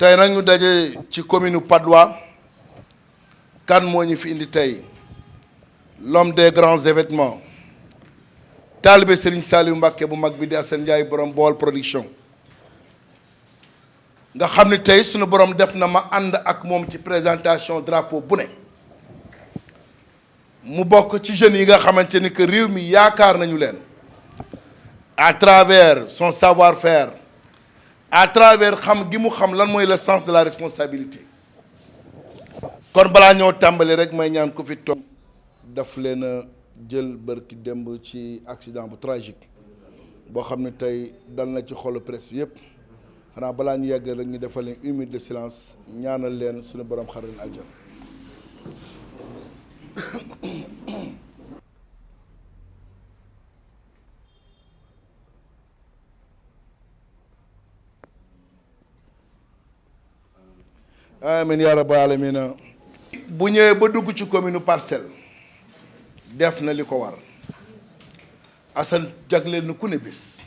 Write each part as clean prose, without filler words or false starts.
tey nag ñu daje ci commune Patte d'Oie kan moo ñu fi indi tey l'homme des grands événements taalibe Serigne Saliou Mbacké bu mag bi di Assane Ndiaye borom Baol production nga xam ne tey sunu borom def na ma ànd ak moom ci présentation drapeau bu ne mu bokk ci jeunes yi nga xamante ni que réew mi yaakaar nañu leen à travers son savoir-faire à travers xam gi mu xam lan mooy le sens de la responsabilité kon balaa ñoo tàmbali rek may ñaan ko fi toog daf leen a jël bërki démb ci accident bu tragique boo xam ne tey dal na ci xolu presse bi yëpp xanaa balaa ñu yegg rek ñu defal leen 1 minute de silence ñaanal leen suñu borom xaral leen aljana. amiin yaa rabbal aalamiin. bu ñëwee ba dugg ci commune Parcelles def na li ko war Assane jagleel na ku ne bés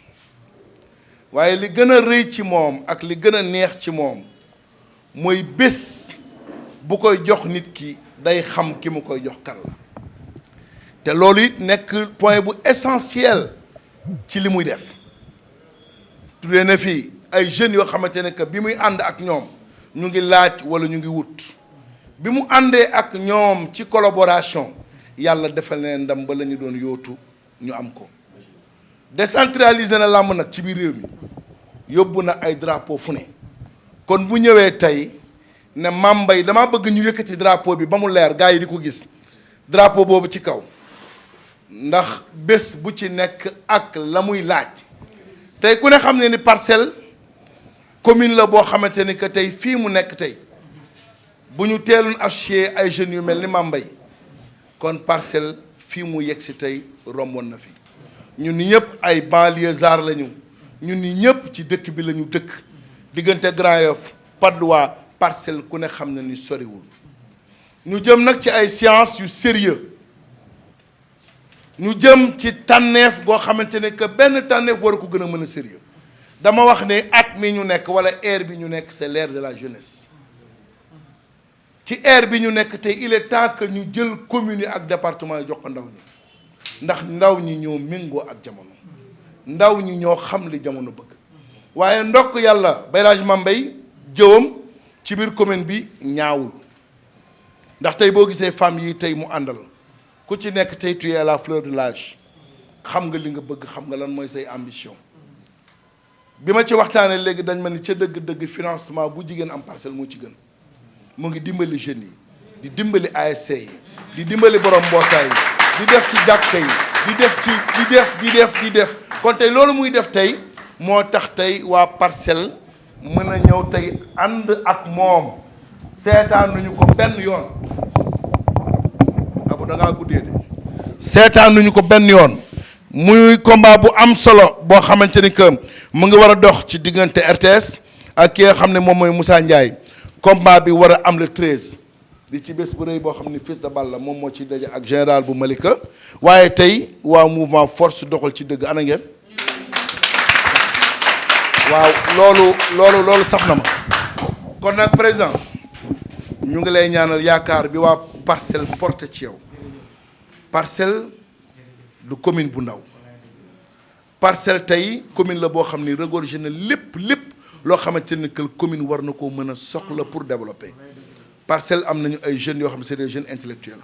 waaye li gën a rëy ci moom ak li gën a neex ci moom mooy bés bu koy jox nit ki day xam ki mu koy jox kan la te loolu it nekk point bu essentiel ci li muy def tuddee na fii ay jeunes yoo xamante ne que bi muy ànd ak ñoom ñu ngi laaj wala ñu ngi wut bi mu àndee ak ñoom ci collaboration yàlla defal leen ndam ba la ñu doon yootu ñu am ko décentralisé na làmb nag ci biir réew mi yóbbu na ay drapeau fu ne kon bu ñëwee tey ne Mame Mbaye dama bëgg ñu yëkkati drapeau bi ba mu leer gars yi di ko gis drapeau boobu ci kaw ndax bés bu ci nekk ak la muy laaj tey ku ne xam ne ni Parcelles commune la boo xamante ni que tey fii mu nekk tey bu ñu teeloon associé ay jeunes yu mel ni Mame Mbaye kon Parcelles fii mu yegg si tey romboon na fi ñun ni ñëpp ay banlieusards lañu ñun ni ñëpp ci dëkk bi la ñu dëkk diggante Grand Yoff Patte d'Oie Parcelles ku ne xam na ni soriwul ñu jëm nag ci ay sciences yu sérieux ñu jëm ci tànneef goo xamante ne que benn tànneef war ko gën a mën a sérieux dama wax ne at mi ñu nekk wala ère bi ñu nekk c'est l'ère de la jeunesse ci ère bi ñu nekk tey il est temps que ñu jël communes yi ak département yi jox ko ndaw ñi ndax ndaw ñi ñoo méngoo ak jamono ndaw ñi ñoo xam li jamono bëgg waaye ndokk yàlla Baylage Mame Mbaye jëwam ci biir commune bi ñaawul ndax tey boo gisee femmes yi tey mu àndal ku ci nekk tey tu es à la fleur de l'âge xam nga li nga bëgg xam nga lan mooy say ambition bi ma ci waxtaanee léegi dañ ma ni ca dëgg-dëgg financement bu jigéen am Parcelles moo ci gën mu ngi dimbali jeunes yi di dimbali ASC yi di dimbali borom mbootaay yi di def ci jàkka yi di def kon tey loolu muy def tey moo tax tey waa Parcelles mën a ñëw tey ànd ak moom seetaanuñu ko benn yoon abu da ngaa guddee de seetaanuñu ko benn yoon muy combat bu am solo boo xamante ni que mu ngi war a dox ci diggante RTS ak ki nga xam ne moom mooy Moussa Ndiaye combat bi war a am le 13 di ci bés bu rëy boo xam ne Fils de Balla moom moo ci daje ak général bu Malika waaye tey waa mouvement force doxal ci dëgg ana ngeen waaw loolu saf na ma kon nag président ñu ngi lay ñaanal yaakaar bi waa Parcelles porté ci yow Parcelles du commune bu ndaw Parcelles tey commune la boo xam ni regorge na lépp loo xamante ne que commune war na koo mën a soxla pour développer Parcelles am nañu ay jeunes yoo xam ne c'est des jeunes intellectuels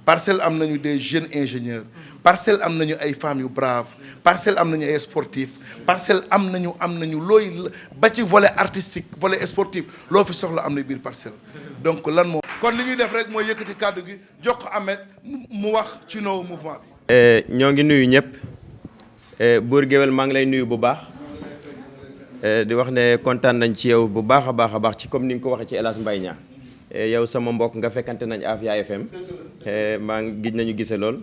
Parcelles am nañu des jeunes ingénieurs Parcelles am nañu ay femmes yu braves Parcelles am nañu ay sportifs Parcelles am nañu looy ba ci volet artistique volet sportif loo fi soxla am na biir Parcelles donc lan moo kon li ñuy def rek mooy yëkkati kàddu gi jox ko Ahmed mu wax ci nouveau mouvement bi. ñoo ngi nuyu ñëpp Bour Gueweul maa ngi lay nuyu bu baax di wax ne kontaan nañ ci yow bu baax a baax ci comme ni nga ko waxee ci El Hadj Mbaye Niang yow sama mbokk nga fekkante nañ Afia FM maa ngi gis nañu gise lool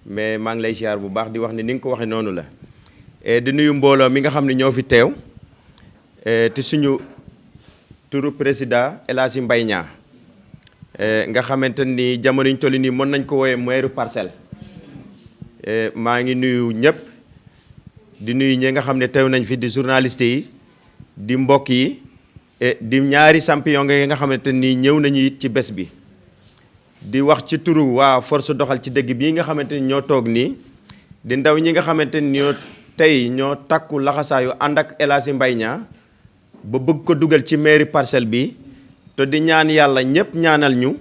mais maa ngi lay ziar bu baax di wax ne ni nga ko waxee noonu la di nuyu mbooloo mi nga xam ne ñoo fi teew te suñu turu président El Hadj Mbaye Niang nga xamante ni jamono ñu toll nii mën nañ ko woowee maire Parcelles maa ngi nuyu ñëpp di nuyu ñi nga xam ne teew nañ fi di journaliste yi di mbokk yi di ñaari champion nga xamante ni ñëw nañu it ci bés bi di wax ci turu waa force doxal ci dëgg bii nga xamante ni ñoo toog nii di ndaw ñi nga xamante ni ñoo takku laxasaayu ànd ak El Hadji Mbaye Niang ba bëgg ko dugal ci mairie Parcelles bi te di ñaan yàlla ñëpp ñaanal ñu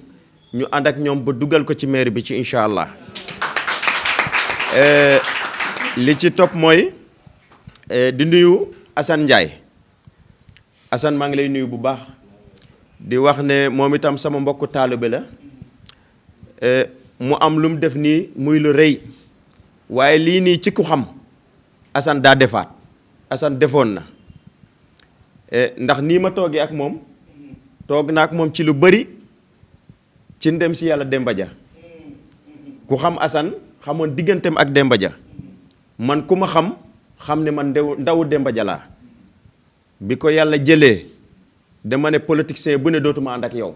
ànd ak ñoom ba dugal ko ci mairie bi ci incha allah li ci topp mooy di nuyu Assane Ndiaye Assane maa ngi lay nuyu bu baax di wax ne moom itam sama mbokku taalibe la mu am lu mu def nii muy lu rëy waaye lii nii ci ku xam Assane daa defaat Assane defoon na ndax nii ma toogee ak moom toog naa ak moom ci lu bari ci ndem si yàlla Demba Dia ku xam Assane xamoon digganteem ak Demba Dia man ku ma xam ne man ndawu Demba Dia laa bi ko yàlla jëlee dama ne politicien bu ne dootuma ànd ak yow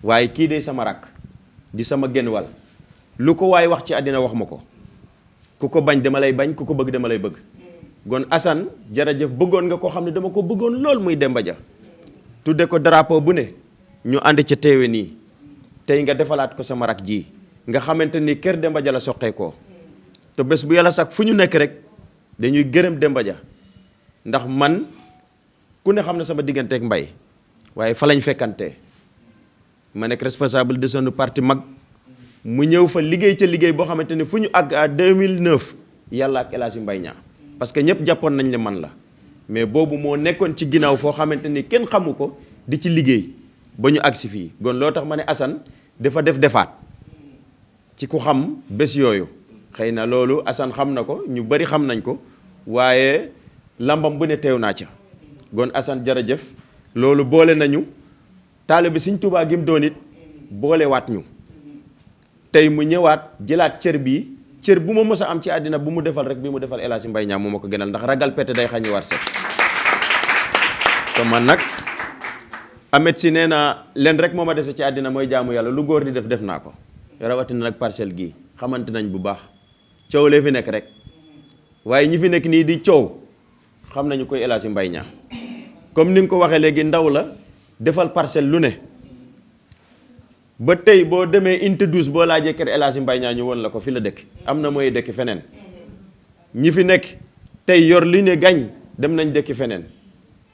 waaye kii de sama rakk di sama genn wàll lu ko waaye wax ci àddina wax ma ko ku ko bañ dama lay bañ ku ko bëgg dama lay bëgg gon Assane jërëjëf bëggoon nga koo xam ne dama ko bëggoon lool muy Demba Dia tudde ko drapeau bu ne ñu ànd ca teewe nii tey nga defalaat ko sama rak ji nga xamante ni kër Demba Dia la soqee ko te bés bu yàlla sax fu ñu nekk rek dañuy gërëm Demba Dia ndax man ku ne xam ne sama digganteeg Mbaye waaye fa lañ fekkante ma nekk responsable de son parti mag mu ñëw fa liggéey ca liggéey boo xamante ni fu ñu àgg à 2009 yàlla ak El Hadji Mbaye Niang parce que ñëpp jàppoon nañ ne man la mais boobu moo nekkoon ci ginnaaw foo xamante ni kenn xamu ko di ci liggéey ba ñu agsi fii gon loo tax ma ne Assane dafa defaat ci ku xam bés yooyu xëy na loolu Assane xam na ko ñu bari xam nañ ko waaye lambam bu ne teew naa ca gon Assane jërëjëf loolu boole nañu taalibe Sëriñ Tuubaa gi mu doon it boolewaat ñu tey mu ñëwaat jëlaat cër bii cër bu ma mës a am ci àddina bu mu defal rek bi mu defal El Hadji Mbaye Niang moo ma ko gënal ndax ragal pete day xañi war set te man nag Amet si nee na leen rek moo ma dese ci àddina mooy jaamu yàlla lu góor di def naa ko rawatina nag Parcelles gii xamante nañ bu baax coow lee fi nekk rek waaye ñi fi nekk nii di coow xam nañu koy El Hadji Mbaye Niang comme ni nga ko waxee léegi ndaw la defal Parcelles lu ne ba tey boo demee unité 12 boo laajee kër El Hadji Mbaye Niang ñu woon la ko fi la dëkk am na mooy dëkk feneen ñi fi nekk tey yor li ne gañ dem nañ dëkk feneen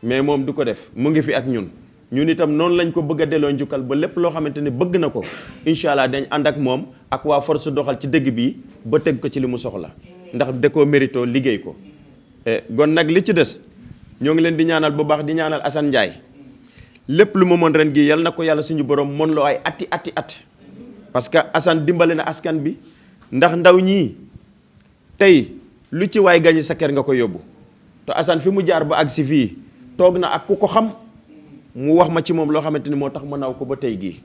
mais moom du ko def mu ngi fi ak ñun itam noonu lañ ko bëgg a delloo njukkal ba lépp loo xamante ni bëgg na ko incha allah dañ ànd ak moom ak waa force doxal ci dëgg bi ba teg ko ci li mu soxla ndax da koo mérito liggéey ko gon nag li ci des ñoo ngi leen di ñaanal bu baax di ñaanal Assane Ndiaye lépp lu ma mën ren gi yal na ko yàlla suñu borom mën loo ay ati parce que Assane dimbale na askan bi ndax ndaw ñii tey lu ci waay gañi sa kër nga ko yóbbu te Assane fi mu jaar ba agsi fii toog na ak ku ko xam mu wax ma ci moom loo xamante ni moo tax ma naw ko ba tey gii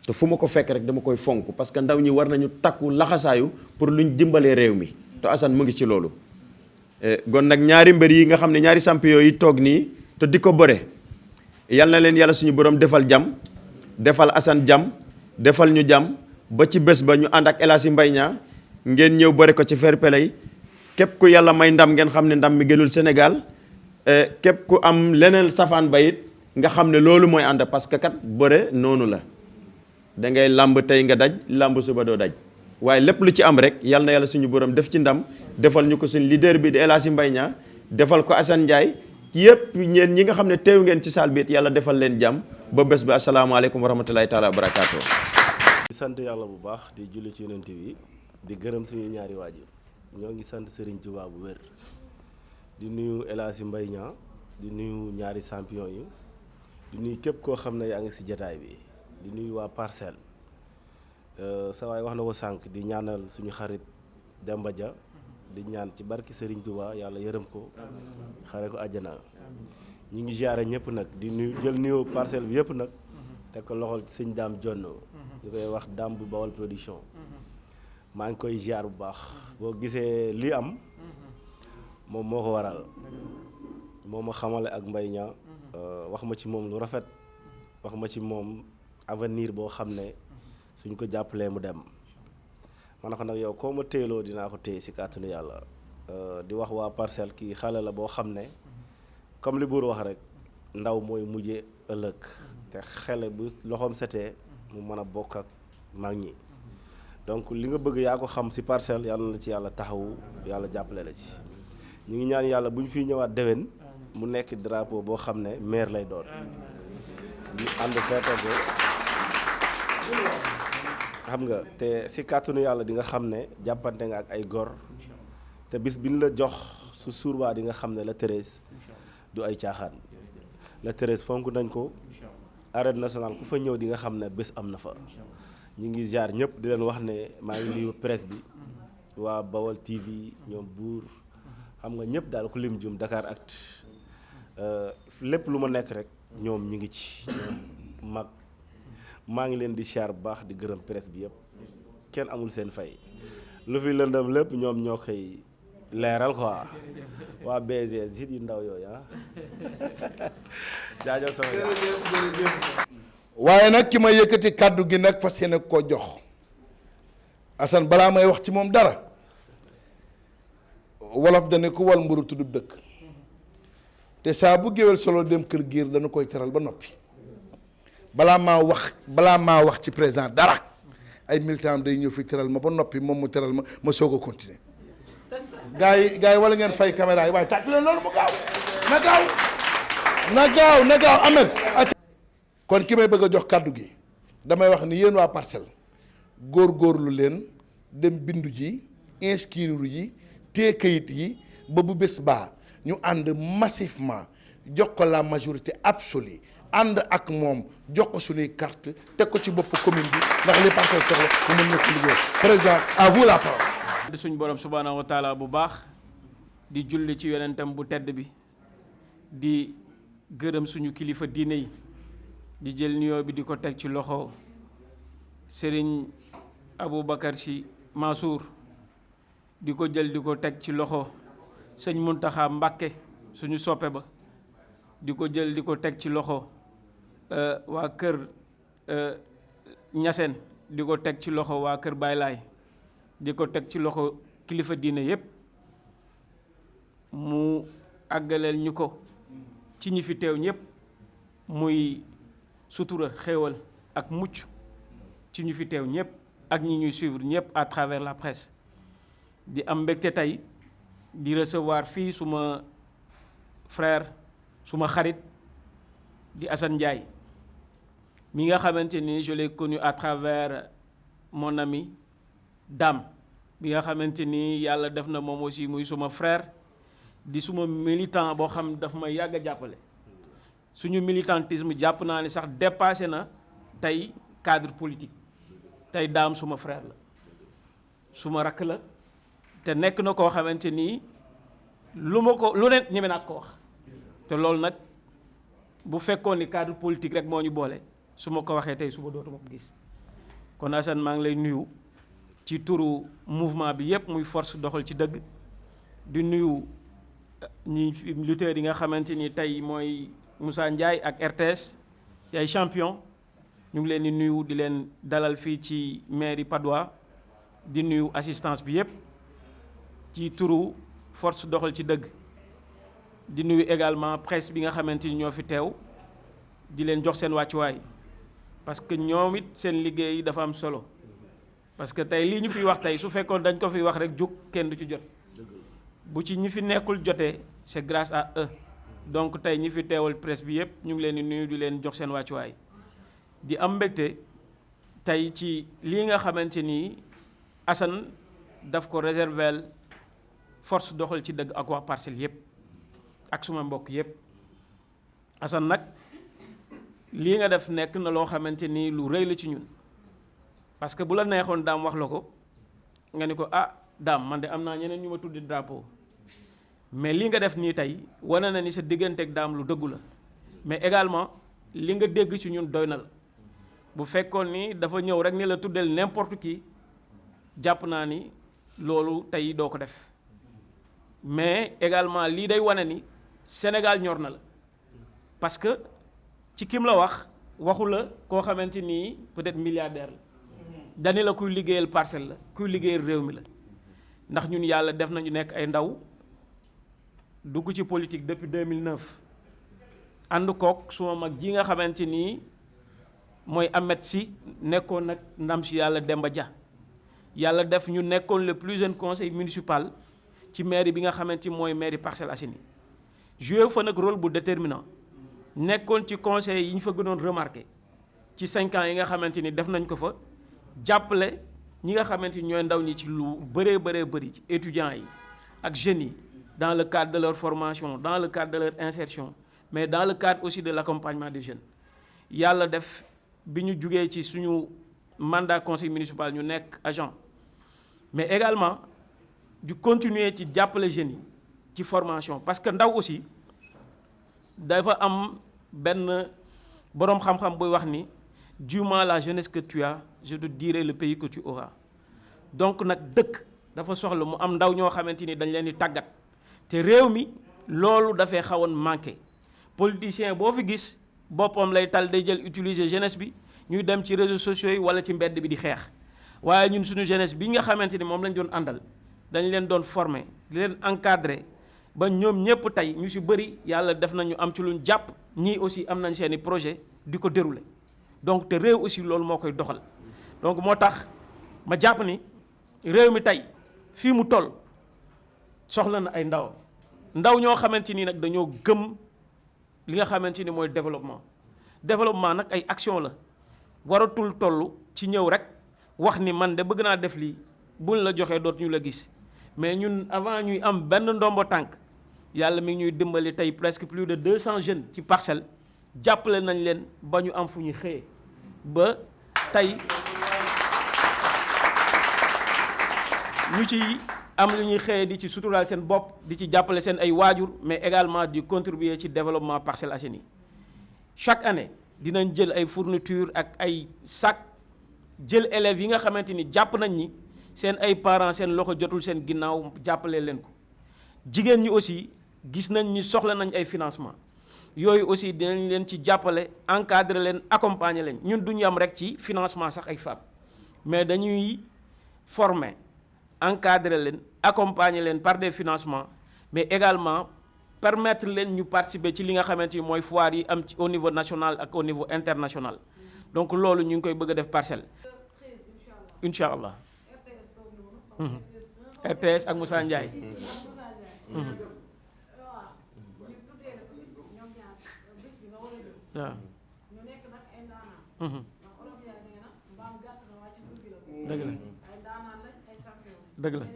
te fu ma ko fekk rek dama koy fonk parce que ndaw ñi war nañu takku laxasaayu pour luñ dimbalee réew mi te Assane mu ngi ci loolu gon nag ñaari mbër yi nga xam ne ñaari champion yi toog nii te di ko bëre yal na leen yàlla suñu borom defal jàmm defal Assane jàmm defal ñu jàmm ba ci bés ba ñu ànd ak El Hadji Mbaye Niang ngeen ñëw bëre ko ci fair play képp ku yàlla may ndam ngeen xam ne ndam mi gënul Sénégal képp ku am leneen safaan ba it nga xam ne loolu mooy ànd parce que kat bëre noonu la da ngay làmb tey nga daj làmb suba doo daj waaye lépp lu ci am rek yal na yàlla suñu borom def ci ndam defal ñu ko suñu leader bi di El Hadji Mbaye Niang defal ko Assane Ndiaye yëpp ñeen ñi nga xam ne teew ngeen ci saal bi it yàlla defal leen jàmm ba bés bi asalaamaaleykum wa rahmatulahi taala wa barakaatu. di sant yàlla bu baax di julli ci yonent bi di gërëm suñu ñaari waajur ñoo ngi sant Serigne Touba bu wér di nuyu El Hadji Mbaye Niang di nuyu ñaari champion yi di nuyu képp koo xam ne yaa ngi si jataay bi di nuyu waa Parcelles sa waay wax na ko sànq di ñaanal suñu xarit Demba Dia di ñaan ci barki Serigne Touba yàlla yërëm ko xare ko àjjana ñu ngi jaare ñëpp nag di nuyu jël nuyoo Parcelles bi yëpp nag teg ko loxol sëñ Dame Jonn ñu koy wax Dame bu Bawol production maa ngi koy jaar bu baax boo gisee li am moom moo ko waral moo ma xamale ak Mbaye Niang wax ma ci moom lu rafet wax ma ci moom avenir boo xam ne suñ ko jàppalee mu dem man na ko nag yow koo ma téeloo dinaa ko téye si kàttanu yàlla di wax waa Parcelles kii xale la boo xam ne comme li buur wax rek ndaw mooy mujje ëllëg te xele bu loxoom setee mu mën a bokk ak mag ñi donc li nga bëgg yaa ko xam ci Parcelles yàlla na ci yàlla taxawu yàlla jàppale la ci ñu ngi ñaan yàlla bu ñu fiy ñëwaat déwén mu nekk drapeau boo xam ne maire lay doon ñu ànd feete ko xam nga te ci kàttanu yàlla di nga xam ne jàppante nga ak ay gor te bis bi ñu la jox su suurbaa di nga xam ne la Thérèse du ay caaxaan la Thérèse fonk nañ ko arène nationale ku fa ñëw di nga xam ne bés am na fa ñu ngi jaar ñëpp di leen wax ne maa ngi nuyu presse bi waa Bawal TV ñoom buur xam nga ñëpp daal ku lim jum Dakaractu lépp lu ma nekk rek ñoom ñu ngi ci ñoom mag maa ngi leen di siyaar bu baax di gërëm presse bi yëpp kenn amul seen fay lu fi lëndëm lépp ñoom ñoo koy leeral quoi waa BG sit yu ndaw yooyu jaajëf sama waaye nag ki ma yëkkati kàddu gi nag fas yéene koo jox Assane balaa may wax ci moom dara wolof dane ku wal mburu tuddub dëkk te saa bu géwél solo dem kër giir dana koy teral ba noppi balaa maa wax ci président dara ay militant day ñëw fi teral ma ba noppi moom mu teral ma soog a continuer gaa yi wala ngeen fay caméra yi waaye tàcc leen loolu mu gaaw na gaaw Ahmed kon ki may bëgg a jox kàddu gi damay wax ni yéen waa Parcelles góorgóorlu leen dem bindu ji inscrire ji tee kayit yi ba bu bés baa ñu ànd massivement jox ko la majorité absolue ànd ak moom jox ko suñuy carte teg ko ci bopp commune bi ndax les Parcelles soxla mu mën nekk liggéey président à vous la parole. di suñ borom subhaanahu wa taala bu baax di julli ci yonentam bu tedd bi di gërëm suñu kilifa diine yi di jël nuyoo bi di ko teg ci loxo Serigne Aboubacar Sy Mansour di ko jël di ko teg ci loxo sëñ Muntaxa Mbàkke suñu soppe ba di ko jël di ko teg ci loxo waa kër Ñaseen di ko teg ci loxo waa kër Baay Laay di ko teg ci loxo kilifa diine yépp mu àggaleel ñu ko ci ñi fi teew ñépp muy sutura xéewal ak mucc ci ñu fi teew ñépp ak ñi ñuy suivre ñépp à travers la presse di am mbégte tey di recevoir fii suma frère suma xarit di Assane Ndiaye mi nga xamante ni je l'ai connu à travers mon ami Dame bi nga xamante ni yàlla def na moom aussi muy suma frère di suma militant boo xam daf ma yàgg a jàppale suñu militantisme jàpp naa ni sax dépassé na tey cadre politique tey Dame suma frère la suma rakk la te nekk na koo xamante ni lu ne ñeme naa ko wax te loolu nag bu fekkoon ni cadre politique rek moo ñu boole su ma ko waxee tey suba dootuma ko gis kon Assane maa ngi lay nuyu ci turu mouvement bi yépp muy force doxal ci dëgg di nuyu ñi lutteurs yi nga xamante ni tey mooy Moussa Ndiaye ak RTS ci ay champion ñu ngi leen di nuyu di leen dalal fii ci mairie Padois di nuyu assistance bi yépp ci turu force doxal ci dëgg di nuyu également presse bi nga xamante ni ñoo fi teew di leen jox seen wàccuwaay parce que ñoom it seen liggéey dafa am solo parce que tey lii ñu fiy wax tey su fekkoon dañ ko fi wax rek jug kenn du ci jot bu ci ñi fi nekkul jotee c'est grâce à eux donc tey ñi fi teewal presse bi yépp ñu ngi leen di nuyu di leen jox seen wàccuwaay di am mbégte tey ci lii nga xamante ni Assane daf ko réserver force doxal ci dëgg ak waa Parcelles yépp ak suma mbokk yépp Assane nag lii nga def nekk na loo xamante ni lu rëy la ci ñun parce que bu la neexoon Dame wax la ko nga ni ko Dame man de am naa ñeneen ñu ma tuddi drapeau mais li nga def nii tey wane na ni sa digganteeg Dame lu dëggu la mais également li nga dégg ci ñun doy na la bu fekkoon ni dafa ñëw rek ni la tuddeel n'importe qui jàpp naa ni loolu tey doo ko def mais également lii day wane ni Sénégal ñor na la parce que ci kim la waxu la koo xamante ni peut-être milliardaire la dani la kuy liggéeyal Parcelles la kuy liggéeyal réew mi la ndax ñun yàlla def nañu nekk ay ndaw dugg ci politique depuis 2009 ànd kook suma mag ji nga xamante nii mooy Ahmed Sy nekkoon nag ndam si yàlla Demba Dia yàlla def ñu nekkoon le plus jeune conseil municipal ci mairie bi nga xamante mooy mairie Parcelles Assainies joué fa nag rôle bu déterminant nekkoon ci conseil yi ñu fa gënoon remarqué ci 5 ans yi nga xamante ni def nañ ko fa jàppale ñi nga xamante ni ñooy ndaw ñi ci lu bëree bëri ci étudiants yi ak jeunes yi dans le cadre de leur formation dans le cadre de leur insertion mais dans le cadre aussi de l'accompagnement des jeunes yàlla def bi ñu jugee ci suñu mandat conseil municipal ñu nekk agent mais également du continuer ci jàppale jeunes yi ci formation parce que ndaw aussi dafa am benn boroom xam-xam buy wax ni durant la jeunesse que tu as je te dirai le pays que tu auras donc nag dëkk dafa soxla mu am ndaw ñoo xamante ni dañ leen di tàggat te réew mi loolu dafay xawoon manqué politicien boo fi gis boppam lay tal day jël utiliser jeunesse bi ñuy dem ci réseaux sociaux yi wala ci mbedd bi di xeex waaye ñun suñu jeunesse bi nga xamante ni moom lañ doon àndal dañ leen doon former di leen encadrer ba ñoom ñëpp tey ñu ci bëri yàlla def nañu am ci luñ jàpp ñii aussi am nañ seeni projet di ko dérouler donc te réew aussi loolu moo koy doxal donc moo tax ma jàpp ni réew mi tey fii mu toll soxla na ay ndaw ñoo xamante ni nag dañoo gëm li nga xamante ni mooy développement nag ay action la waratul toll ci ñëw rek wax ni man de bëgg naa def lii buñ la joxee doot ñu la gis mais ñun avant ñuy am benn ndombo tànk yàlla mi ngi ñuy dimbali tey presque plus de 200 jeunes ci parcelle jàppale nañ leen ba ñu am fu ñu xëyee ba tey ñu ci am lu ñuy xëyee di ci suturaal seen bopp di ci jàppale seen ay waajur mais également di contribuer ci développement Parcelles Assainies chaque année dinañ jël ay fournitures ak ay sac jël élèves yi nga xamante ni jàpp nañ ni seen ay parents seen loxo jotul seen ginnaaw jàppale leen ko jigéen ñi aussi gis nañ ni soxla nañ ay financement yooyu aussi dinañ leen ci jàppale encadrer leen accompagner leen ñun duñu am rek ci financement sax ay femmes mais dañuy former encadrer leen accompagner leen par des financements mais également permettre leen ñu participer ci li nga xamante ni mooy foire yi am ci au niveau national ak au niveau international donc loolu ñu ngi koy bëgg a def parcelle incha allah RTS ak Moussa Ndiaye waaw dëgg la dëgg la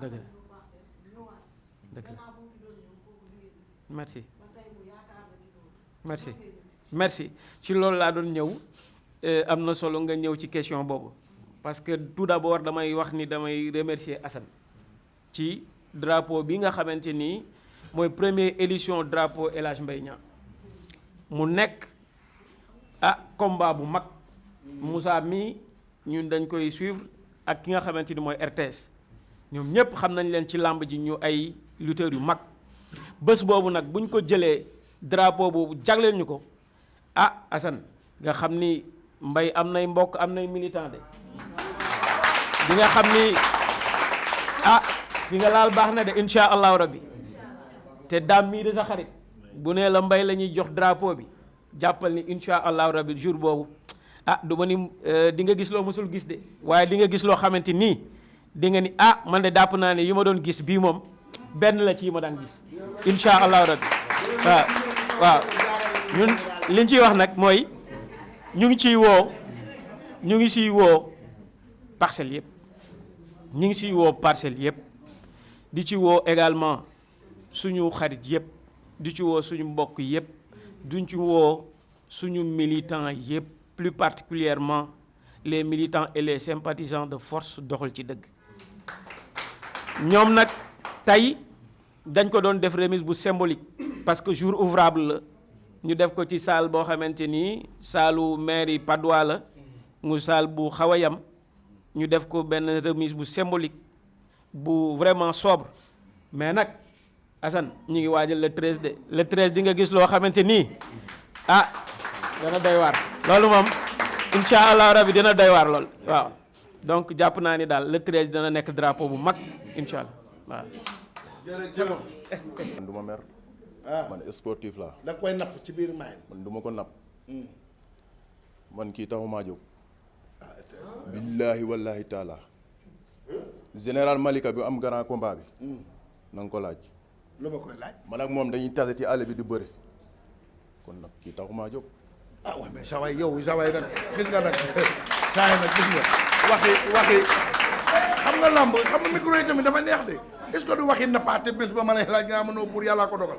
dëgg la dëgg la merci merci merci ci loolu laa doon ñëw am na solo nga ñëw ci question boobu parce que tout d'abord damay wax ni damay remercier Assane ci drapeau bi nga xamante ni mooy première édition drapeau El Hadj Mbaye Niang mu nekk combat bu mag Moussa mii ñun dañ koy suivre ak ki nga xamante ni mooy RTS ñoom ñëpp xam nañ leen ci làmb ji ñu ay lutteurs yu mag bés boobu nag buñ ko jëlee drapeau boobu jagleel ñu ko Assane nga xam ni Mbaye am nay mbokk am nay militant de di nga xam ni fi nga laal baax na de insha allahu rabbi te daam mii de sa xarit bu nee la Mbaye la ñuy jox drapeau bi jàppal ni insha allahu rabbi jour boobu du ma ni di nga gis loo mësul gis de waaye di nga gis loo xamante nii di nga ni man de dàpp naa ne yi ma doon gis bii moom benn la ci yi ma daan gis insha allahu rabbi waaw ñun liñ ciy wax nag mooy ñu ngi siy woo parcelles yëpp ñu ngi siy woo parcelles yëpp di ci woo également suñu xarit yëpp di ci woo suñu mbokk yëpp duñ ci woo suñu militants yëpp plus particulièrement les militants et les sympathisants de force doxal ci dëgg ñoom nag tey dañ ko doon def remise bu symbolique parce que jour ouvrable la ñu def ko ci salle boo xamante ni saalu mairie Padois la mu salle bu xaw a yam ñu def ko benn remise bu symbolique bu vraiment sobre mais nag Assane ñu ngi waajal le 13 di nga gis loo xamante nii dana doy waar loolu moom insha allah rabbi dina doy waar lool waaw donc jàpp naa ni daal le 13 dana nekk drapeau bu mag incha allah waaw. jërëjëf. man du ma mer. man sportif laa. da nga koy napp ci biir maay. man du ma ko napp. man kii taxumaa jóg. billaahi wallaahi taala. général Malika bi am grand combat bi. na nga ko laaj. lu ma koy laaj. man ak moom dañuy tase ci àll bi di bëre. kon nag kii taxumaa jóg. ah waaw mais saa waay yow saa waay nag gis nga nag saa yi nag gis nga waxi xam nga lamb xam nga micro yi tamit dafa neex de est-ce que du waxi nappaate bés ba ma lay laaj nga mënoo pour yàlla ko dogal.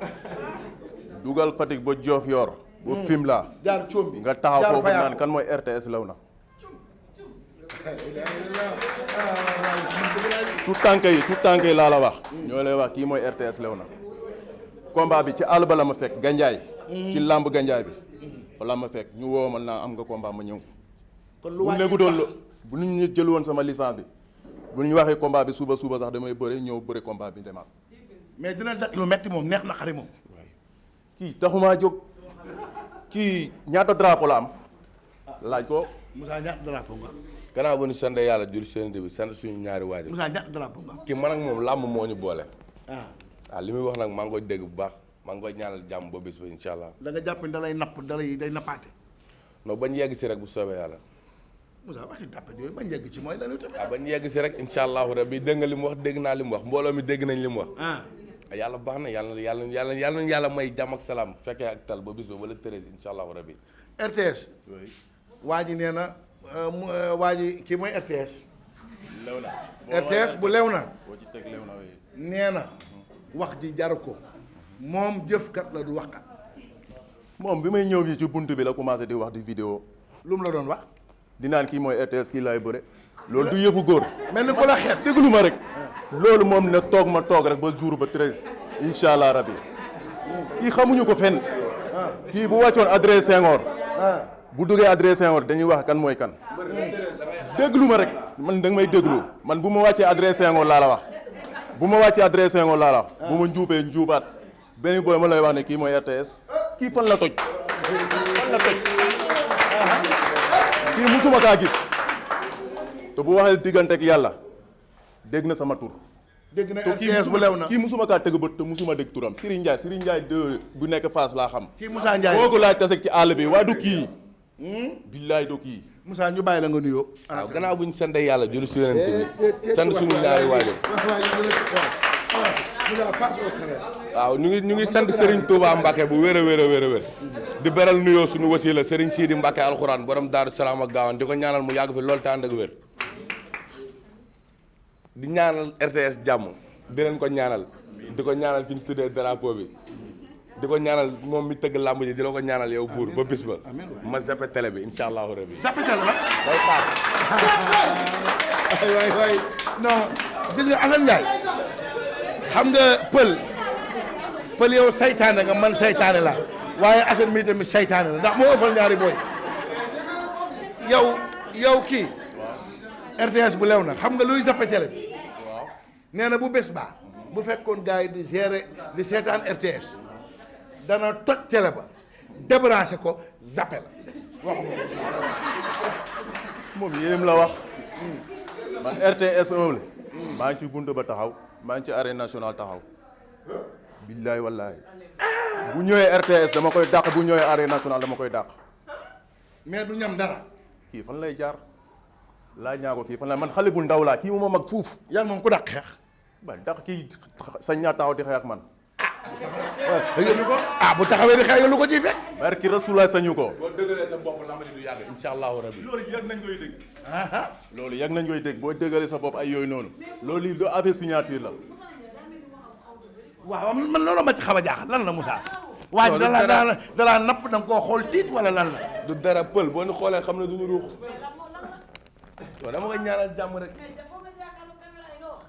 dugal Fatick ba Diofior. ba Fimela. jaar coom bi nga taxaw foofu naan kan mooy RTS Léona. tout tànk yi laa la wax. ñoo lay wax kii mooy RTS Léona. combat bi ci àll ba la ma fekk Gandiaye. ci lamb Gandiaye bi. fa la ma fekk ñu woo ma naa am nga combat ma ñëw. kon bu nekku doon bu ñu jël woon sama licence bi bu ñu waxee combat bi suba sax damay bëre ñëw bëre combat bi demaat. mais dina daj lu metti moom neex na xari moom. kii taxumaa jóg kii ñaata drapeau la am laaj ko. Moussa ñaata drapeau nga. gannaaw ba ñu sant yàlla jur seen bi sant suñu ñaari waajur. Moussa ñaata drapeau nga. kii man ak moom làmb moo ñu boole. waaw li muy wax nag maa ngi koy dégg bu baax maa ngi koy ñaanal jàmm ba bis ba incha allah. da nga jàpp ne da lay napp day nappaate. non bañ yegg si rek bu soobee yàlla. Moussa waxi tàppet yooyu bañ yegg ci mooy lan tamit. waaw bañ yegg si rek incha allahu rabbi dégg nga li mu wax dégg naa li mu wax mbooloo mi dégg nañ li mu wax. yàlla baax na yàlla may jàmm ak salaam fekkee ak tal ba bis ba wala 13 incha allahu rabbi. RTS. waa ji nee na waa ji kii mooy RTS. Léona. RTS bu Léona. boo ci teg Léona nee na wax ji jaru ko moom jëfkat la du waxkat. moom bi may ñëw fii ci bunt bi la commencé di wax di vidéo lu mu la doon wax. di naan kii mooy RTS kii laay bëre. loolu du yëfu góor. mel ni ko la xeeb. déglu ma rek. loolu moom nag toog ma toog rek ba jour ba 13. incha allah rabi. kii xamuñu ko fenn. kii bu wàccoon adresse Senghor. bu duggee adresse Senghor dañuy wax kan mooy kan. déglu ma rek man da nga may déglu man bu ma wàccee adresse Senghor laa la wax. bu ma wàccee adresse Senghor laa la wax. bu ma njuubee njuubaat. benn booy ma lay wax ne kii mooy RTS. kii fan la toj. fan la toj. kii musuma kaa gis. te bu waxee diggante ak yàlla dégg na sama tur. dégg na RTS bu lew na kii musuma kaa tëgg bët te musuma dégg turam Serigne Ndiaye 2 bu nekk Fass laa xam. kii Moussa Ndiaye boo ko laaj tase ci àll bi waa du kii. billaay du kii. Moussa ñu bàyyi la nga nuyoo. waaw gannaaw bu ñu sant yàlla julli si yonent bi sant suñu ñaari waajur. waaw ñu ngi sant Serigne Touba Mbacke bu wér a wér di beral nuyoo suñu wasila Serigne Sidi Mbacke alxuraan borom Daaru Salaam ak Gaawaan di ko ñaanal mu yàgg fi loolu te ànd ak wér. di ñaanal RTS jàmm di leen ko ñaanal di ko ñaanal fi ñu tuddee drapeau bi di ko ñaanal moom mi tëgg làmb ji di la ko ñaanal yow buur ba bis ba ma zappe télé bi incha allahu rabi. zappe télé ba. day xaar. waay non gis nga Assane Ndiaye xam nga pël yow saytaane nga man saytaane la waaye Assane mii tamit saytaane la ndax moo ëffal ñaari booy yow kii RTS bu lew na xam nga luy zappe télé bi nee na bu bés baa bu fekkoon gars yi di seetaan RTS dana toj télé ba débranché ko zappe la wax moom yéen la wax man RTS 1 la maa ngi ci bunt ba taxaw maa ngi ci arène nationale taxaw billaay wallaay bu ñëwee RTS dama koy dàq bu ñëwee arène nationale dama koy dàq. mais du ñam dara. kii fan lay jaar laaj ñaa ko kii fan lay man xale bu ndaw laa kii moom mag fuuf. yan moom ku dàq xeex. ba dàq kii sañ ñaa taxaw di xeex ak man. bu taxawee di xeex lu ko ciy fekk. barki Rasulullah sañu ko. boo dëggalee sa bopp lamb ji du yàgg incha allahu rabi. loolu yàgg nañ koy dégg. loolu yàgg nañ koy dégg boo dëggalee sa bopp ay yooyu noonu. loolu lii lu affaire signature la. waaw man loolu ma ci xaw a jaaxal lan la Moussa. waa ji dalaa napp da nga koo xool tiit wala lan la. du dara pël boo ñu xoolee xam ne du ñu ruux. waaw dama koy ñaanal jàmm rek.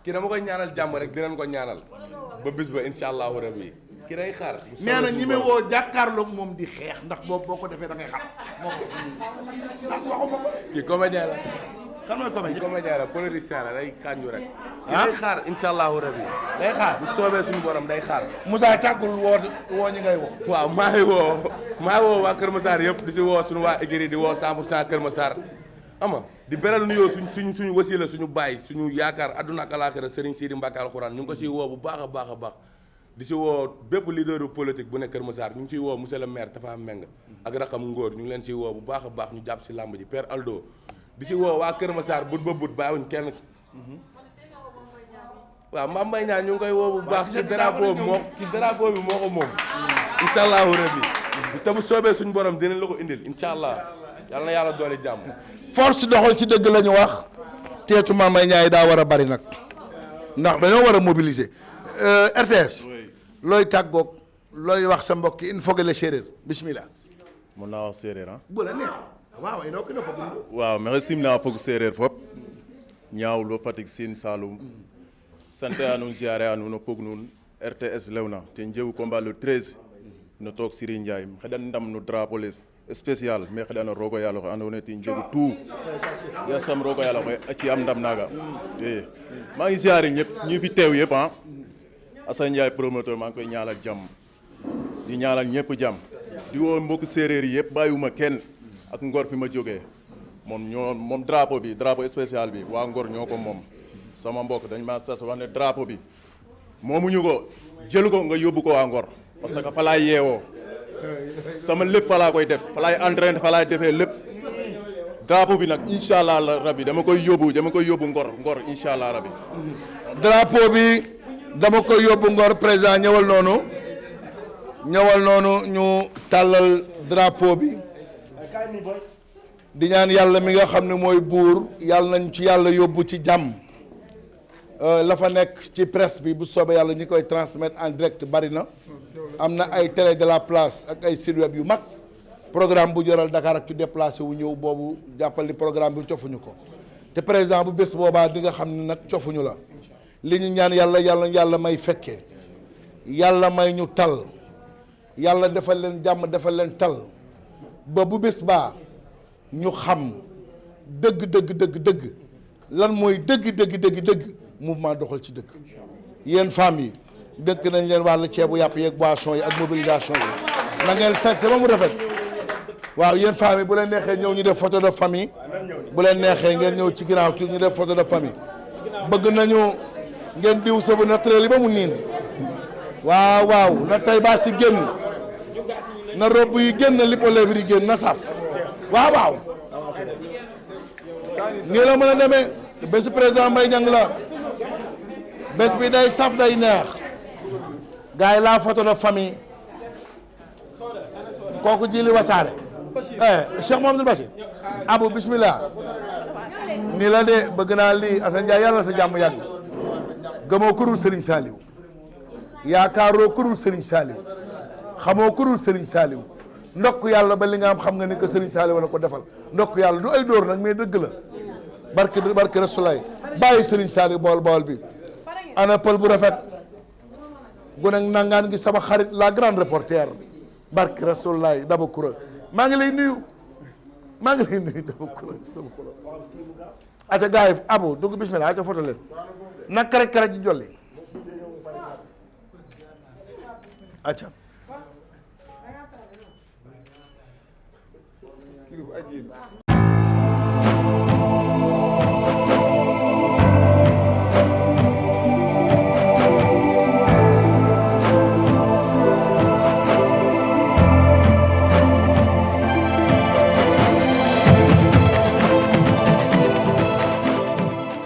kii dama koy ñaanal jàmm rek dinañ ko ñaanal. ba bis ba incha allahu rabi. ki day xaar. nee na ñi me woo jàkkaarloog moom di xeex ndax boo ko defee da ngay xam moom ndax waxuma ko. kii comédien la. kan mooy comédien. comédien la politicien la day xaanju rek. ki day xaar incha allahu rabi. day xaar bu soobee suñu borom day xaar. Moussa tàggul woo ñi ngay woo. waaw maa ngi woo waa Kër Massar yëpp di si woo suñu waa Igiri di woo 100% Kër Massar ama di beral nuyoo suñu wasila suñu baay suñu yaakaar àdduna ak alaaxira Serigne Sidi Mbacke alxuraan ñu ngi ko siy woo bu baax a baax a baax di si woo bépp leader politique bu nekk Kër Massar ñu ngi siy woo monsieur le maire Tafa Meng ak raxam Ngóor ñu ngi leen siy woo bu baax a baax ñu jàpp si làmb ji Père Aldo di si woo waa Kër Massar but ba but bàyyiwuñ kenn waaw Mame Mbaye Niang ñu ngi koy woo bu baax ci drapeau bi moo ko moom incha allahu rabbi te bu soobee suñu borom dinañ la ko indil incha allah yàlla na yàlla doole jàmm force doxal ci dëgg la ñu wax teetu Mame Mbaye Niang yi daa war a bari nag ndax dañoo war a mobiliser RTS looy tàggoog looy wax sa mbokk yi il faut que le séeréer bismillah mën naa wax séeréer ah bu la neex waaw ino ko nopp waaw maxey simna fog séeréer fop ñaawlo Fatick Sine Saloum sante a nuun siyaare a nuun o pog nuun RTS lewna ten jegu combat le 13 no took Serigne Ndiaye xeɗan ndam no drapeau les spécial mais xeɗano roog o yaal oxe andoona yee ten jegu tout yasam roog o yaal oxe a ci am ndam naaga i maa ngi siyaare ñëpp ñi fi teew yëpp ah Assane Ndiaye promoteur maa ngi koy ñaanal jàmm di ñaanal ñëpp jàmm di woo mbokk séeréer yi yëpp bàyyiwuma kenn ak Ngor fi ma jógee moom drapeau bi drapeau spécial bi waa Ngor ñoo ko moom sama mbokk dañ ma sas wax ne drapeau bi moomuñu ko jël ko nga yóbbu ko waa Ngor parce que fa laay yeewoo sama lépp fa laa koy def fa laay entraîné fa laay defee lépp drapeau bi nag incha allah rabi dama koy yóbbu Ngor incha allah rabi. drapeau bi dama koy yóbbu Ngor président ñëwal noonu ñu tàllal drapeau bi di ñaan yàlla mi nga xam ne mooy buur yàlla nañ ci yàlla yóbbu ci jàmm. la fa nekk ci presse bi bu soobee yàlla ñi koy transmettre en direct bari na am na ay télé de la place ak ay site web yu mag programme bu joral Dakar ak ci déplacé wu ñëw boobu jàppal ni programme bi cofuñu ko te président bu bés boobaa di nga xam ne nag cofuñu la li ñu ñaan yàlla may fekkee yàlla may ñu tal yàlla defal leen jàmm defal leen tal ba bu bés baa ñu xam dëgg lan mooy dëgg mouvement doxal ci dëkk yéen femmes yi dëkk nañ leen wàllu ceebu yàpp yeeg boisson yi ak mobilisation yi na ngeen sañse ba mu rafet waaw yéen femmes yi bu leen neexee ñëw ñu def photo de famille bu leen neexee ngeen ñëw ci ginnaaw tuuti ñu def photo de famille bëgg nañu ngeen diw sëbu naturel yi ba mu niin waaw na tay baa si génn na robb yi génn lipo lèvre yi génn na saf waaw nii la mën a demee bésu président Mbaye Niang la bés bi day saf day neex gars yi la photo de famille kooku jili wasaare Cheikh Mouhamadoul Bachir Abou bismillah nii la de bëgg naa lii Assane Ndiaye yàlla sa jàmm yàgg gëmoo kurul Serigne Saliou yaakaaroo kurul Serigne Saliou xamoo kurul Serigne Saliou ndokk yàlla ba li nga am xam nga ni que Serigne Saliou wala ko defal ndokk yàlla du ay dóor nag mais dëgg la barke Rasulaay bàyyi Serigne Saliou bool bi ana pël bu rafet gu nag nangaan gi sama xarit la grande reporter barke Rasulaay Daba Koura maa ngi lay nuyu Daba Koura sama xolo aca gars yi Abou dugg bismillah aca photo leen nag karaj ji jolli aca kii